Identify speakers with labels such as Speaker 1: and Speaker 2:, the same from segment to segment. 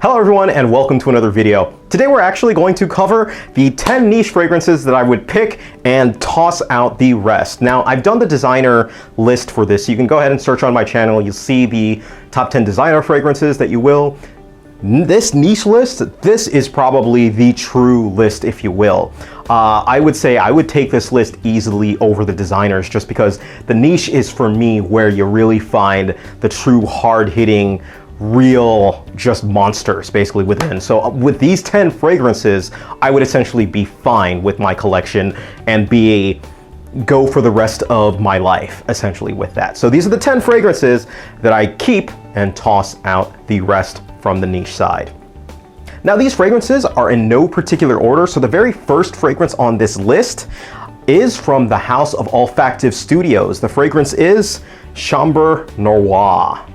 Speaker 1: Hello everyone and welcome to another video. Today we're actually going to cover the 10 niche fragrances that I would pick and toss out the rest. Now I've done the designer list for this. You can go ahead and search on my channel. You'll see the top 10 designer fragrances that you will. This niche list, this is probably the true list, if you will. I would say I would take this list easily over the designers just because the niche is for me where you really find the true hard-hitting real just monsters basically within. So with these 10 fragrances, I would essentially be fine with my collection and go for the rest of my life essentially with that. So these are the 10 fragrances that I keep and toss out the rest from the niche side. Now these fragrances are in no particular order. So the very first fragrance on this list is from the House of Olfactive Studios. The fragrance is Chambre Noire.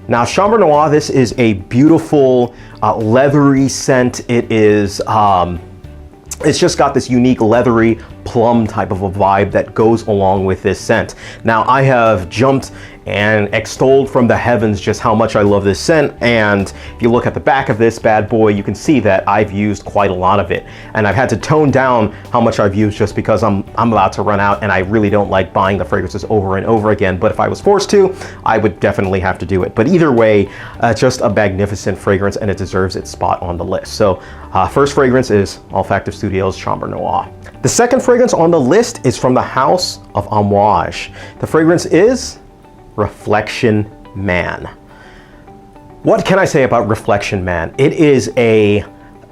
Speaker 1: Now, Chambre Noire, this is a beautiful leathery scent. It is, it's just got this unique leathery plum type of a vibe that goes along with this scent. Now, I have jumped and extolled from the heavens just how much I love this scent, and if you look at the back of this bad boy, you can see that I've used quite a lot of it, and I've had to tone down how much I've used just because I'm about to run out, and I really don't like buying the fragrances over and over again. But if I was forced to, I would definitely have to do it. But either way, just a magnificent fragrance, and it deserves its spot on the list. So first fragrance is Olfactive Studios Chambre Noire. The second fragrance on the list is from the House of Amouage. The fragrance is Reflection Man. What can I say about Reflection Man? It is a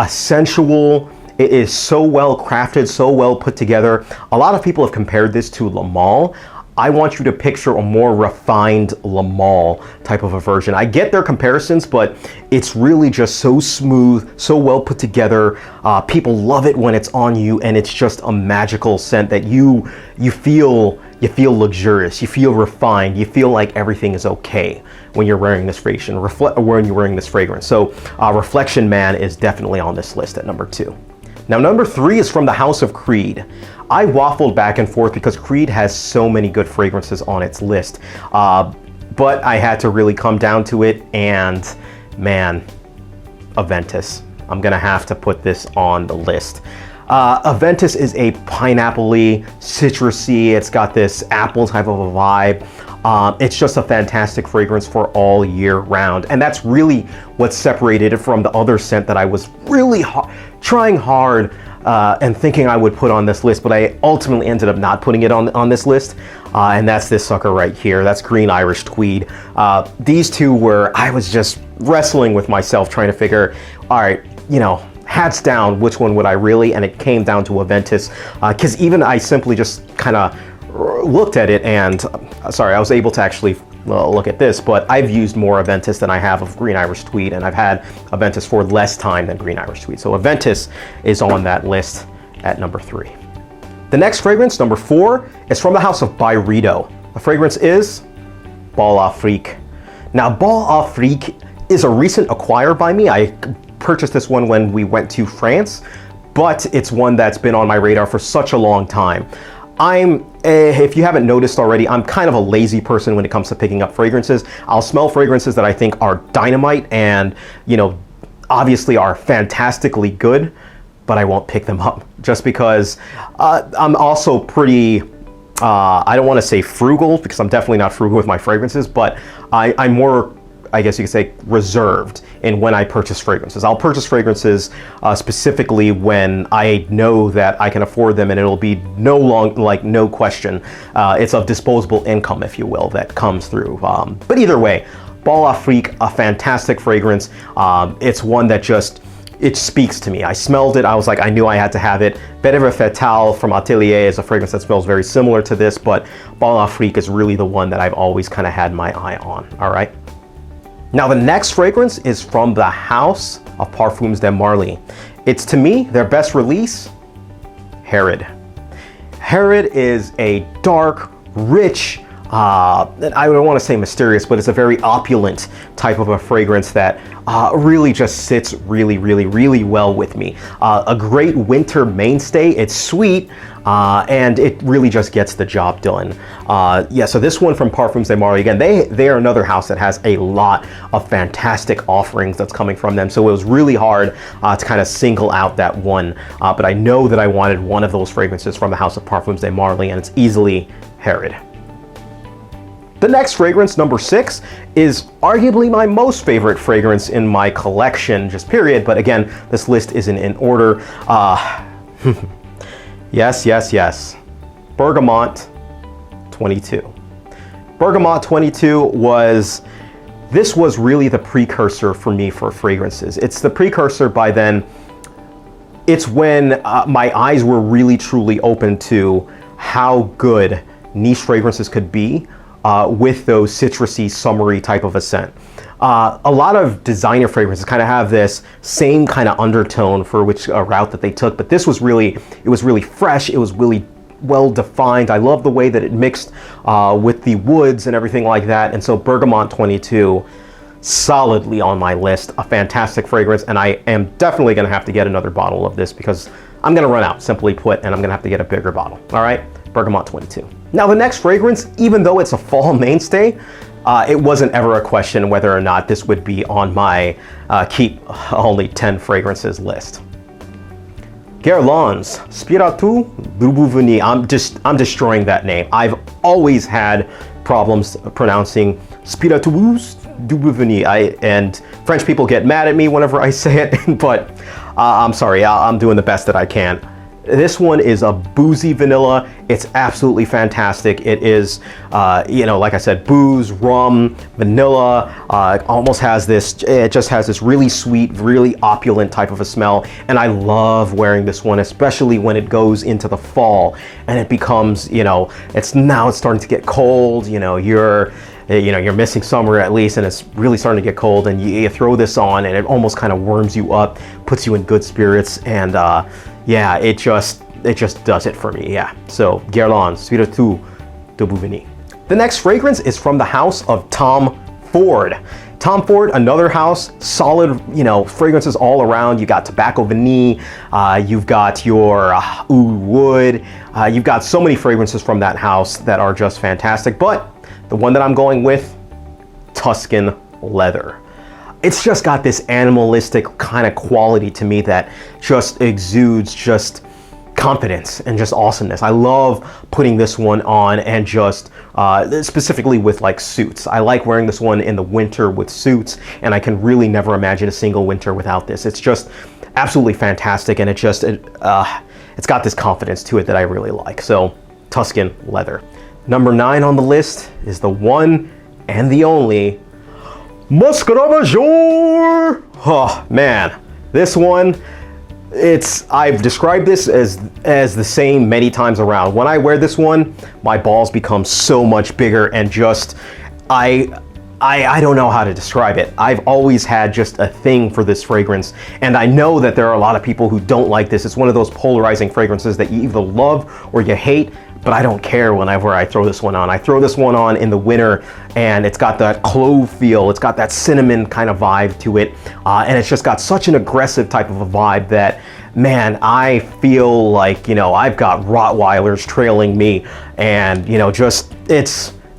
Speaker 1: sensual, it is so well crafted, so well put together. A lot of people have compared this to Le Male. I want you to picture a more refined Le Male type of a version. I get their comparisons, but it's really just so smooth, so well put together. People love it when it's on you, and it's just a magical scent that you feel luxurious, you feel refined, you feel like everything is okay when you're wearing this fragrance. So Reflection Man is definitely on this list at number 2. Now number 3 is from the House of Creed. I waffled back and forth because Creed has so many good fragrances on its list, but I had to really come down to it, and man, Aventus. I'm gonna have to put this on the list. Aventus is a pineapple-y, citrusy, it's got this apple type of a vibe. It's just a fantastic fragrance for all year round. And that's really what separated it from the other scent that I was really trying hard and thinking I would put on this list, but I ultimately ended up not putting it on this list. And that's this sucker right here. That's Green Irish Tweed. These two were, I was just wrestling with myself trying to figure, all right, you know, hats down, which one would I really? And it came down to Aventus, because even I simply just kind of looked at it and, sorry, I was able to actually look at this, but I've used more Aventus than I have of Green Irish Tweed, and I've had Aventus for less time than Green Irish Tweed. So Aventus is on that list at number 3. The next fragrance, number 4, is from the House of Byredo. The fragrance is Bal Afrique. Now, Bal Afrique is a recent acquire by me. I purchased this one when we went to France, but it's one that's been on my radar for such a long time. If you haven't noticed already, I'm kind of a lazy person when it comes to picking up fragrances. I'll smell fragrances that I think are dynamite and, you know, obviously are fantastically good, but I won't pick them up just because I'm also pretty, I don't want to say frugal because I'm definitely not frugal with my fragrances, but I'm more, I guess you could say, reserved in when I purchase fragrances. I'll purchase fragrances specifically when I know that I can afford them, and it'll be no question. It's of disposable income, if you will, that comes through. But either way, Bal Afrique, a fantastic fragrance. It's one that just, it speaks to me. I smelled it, I was like, I knew I had to have it. Bedre Fatale from Atelier is a fragrance that smells very similar to this, but Bal Afrique is really the one that I've always kind of had my eye on, all right? Now the next fragrance is from the House of Parfums de Marly. It's, to me, their best release, Herod. Herod is a dark, rich, I don't want to say mysterious, but it's a very opulent type of a fragrance that really just sits really well with me. A great winter mainstay. It's sweet, and it really just gets the job done. Yeah, so this one from Parfums de Marly, again, they are another house that has a lot of fantastic offerings that's coming from them. So it was really hard to kind of single out that one, but I know that I wanted one of those fragrances from the house of Parfums de Marly, and it's easily Herod. The next fragrance, number 6, is arguably my most favorite fragrance in my collection, just period. But again, this list isn't in order. Yes. Bergamot 22. Bergamot 22 was really the precursor for me for fragrances. It's the precursor by then. It's when my eyes were really truly open to how good niche fragrances could be. With those citrusy, summery type of a scent. A lot of designer fragrances kind of have this same kind of undertone for which route that they took, but this was really, it was really fresh, it was really well defined. I love the way that it mixed with the woods and everything like that, and so Bergamot 22, solidly on my list, a fantastic fragrance, and I am definitely gonna have to get another bottle of this because I'm gonna run out, simply put, and I'm gonna have to get a bigger bottle, all right? Bergamot 22. Now the next fragrance, even though it's a fall mainstay, it wasn't ever a question whether or not this would be on my keep only 10 fragrances list. Guerlain's Spiritueux du Bouvigny. I'm destroying that name. I've always had problems pronouncing Spiritueux du Bouvigny. And French people get mad at me whenever I say it, but I'm sorry, I'm doing the best that I can. This one is a boozy vanilla. It's absolutely fantastic. It is, like I said, booze, rum, vanilla. Almost has this, it just has this really sweet, really opulent type of a smell. And I love wearing this one, especially when it goes into the fall and it becomes, it's starting to get cold. You're missing summer at least, and it's really starting to get cold, and you throw this on and it almost kind of warms you up, puts you in good spirits, and yeah, it just does it for me, yeah. So Guerlain's Spiritueux du Bouvigny. The next fragrance is from the house of Tom Ford. Tom Ford, another house, solid, fragrances all around. You got Tobacco Vanille, you've got your Oud Wood, you've got so many fragrances from that house that are just fantastic, but the one that I'm going with, Tuscan Leather. It's just got this animalistic kind of quality to me that just exudes just confidence and just awesomeness. I love putting this one on and just specifically with like suits. I like wearing this one in the winter with suits, and I can really never imagine a single winter without this. It's just absolutely fantastic, and it's got this confidence to it that I really like. So Tuscan Leather. Number 9 on the list is the one and the only Musc Ravageur. Oh man, this one, I've described this as the same many times around. When I wear this one, my balls become so much bigger, and just I don't know how to describe it. I've always had just a thing for this fragrance, and I know that there are a lot of people who don't like this. It's one of those polarizing fragrances that you either love or you hate, but I don't care whenever I throw this one on. I throw this one on in the winter, and it's got that clove feel, it's got that cinnamon kind of vibe to it, and it's just got such an aggressive type of a vibe that, man, I feel like, I've got Rottweilers trailing me, and,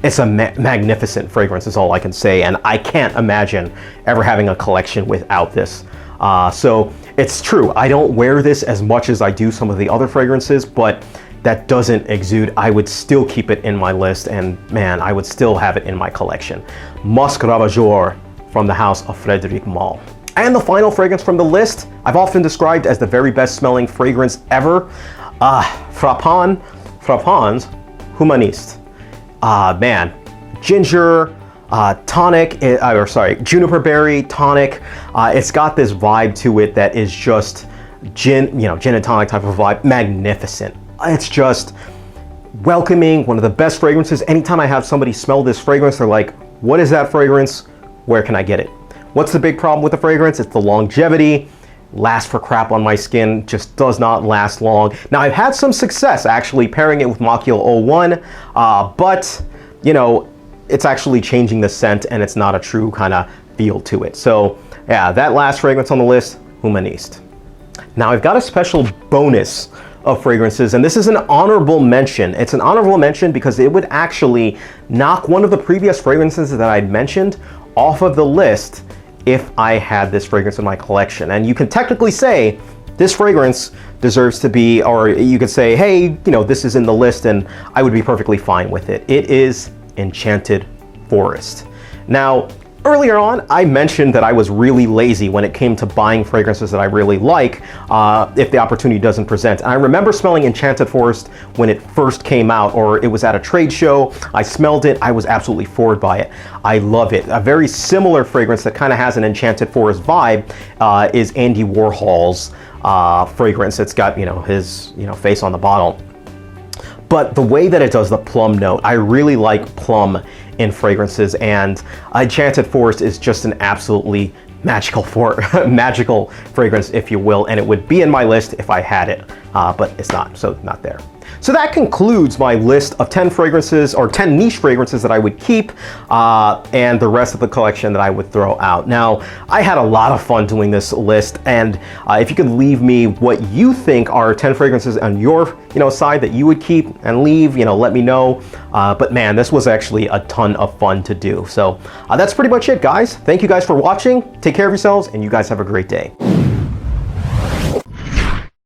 Speaker 1: it's a magnificent fragrance is all I can say, and I can't imagine ever having a collection without this. So it's true, I don't wear this as much as I do some of the other fragrances, but that doesn't exude. I would still keep it in my list, and man, I would still have it in my collection. Musc Ravageur from the house of Frédéric Malle. And the final fragrance from the list, I've often described as the very best smelling fragrance ever, Frappans Humaniste. Man, ginger, tonic, juniper berry, tonic. It's got this vibe to it that is just gin and tonic type of vibe, magnificent. It's just welcoming, one of the best fragrances. Anytime I have somebody smell this fragrance, they're like, what is that fragrance? Where can I get it? What's the big problem with the fragrance? It's the longevity. Lasts for crap on my skin, just does not last long. Now, I've had some success actually pairing it with Macchio 01, but you know, it's actually changing the scent and it's not a true kind of feel to it. So yeah, that last fragrance on the list, Humaniste. Now I've got a special bonus of fragrances, and this is an honorable mention. It's an honorable mention because it would actually knock one of the previous fragrances that I'd mentioned off of the list if I had this fragrance in my collection. And you can technically say this fragrance deserves to be, or you could say, hey, you know, this is in the list and I would be perfectly fine with it. It is Enchanted Forest. Now, earlier on, I mentioned that I was really lazy when it came to buying fragrances that I really like if the opportunity doesn't present. And I remember smelling Enchanted Forest when it first came out, or it was at a trade show. I smelled it. I was absolutely floored by it. I love it. A very similar fragrance that kind of has an Enchanted Forest vibe is Andy Warhol's fragrance. It's got, you know, his, you know, face on the bottle. But the way that it does the plum note, I really like plum in fragrances, and Enchanted Forest is just an absolutely magical fragrance, if you will, and it would be in my list if I had it, but it's not, so not there. So that concludes my list of 10 fragrances, or 10 niche fragrances that I would keep, and the rest of the collection that I would throw out. Now, I had a lot of fun doing this list, and if you could leave me what you think are 10 fragrances on your, you know, side that you would keep and leave, you know, let me know. But man, this was actually a ton of fun to do. So that's pretty much it, guys. Thank you guys for watching. Take care of yourselves, and you guys have a great day.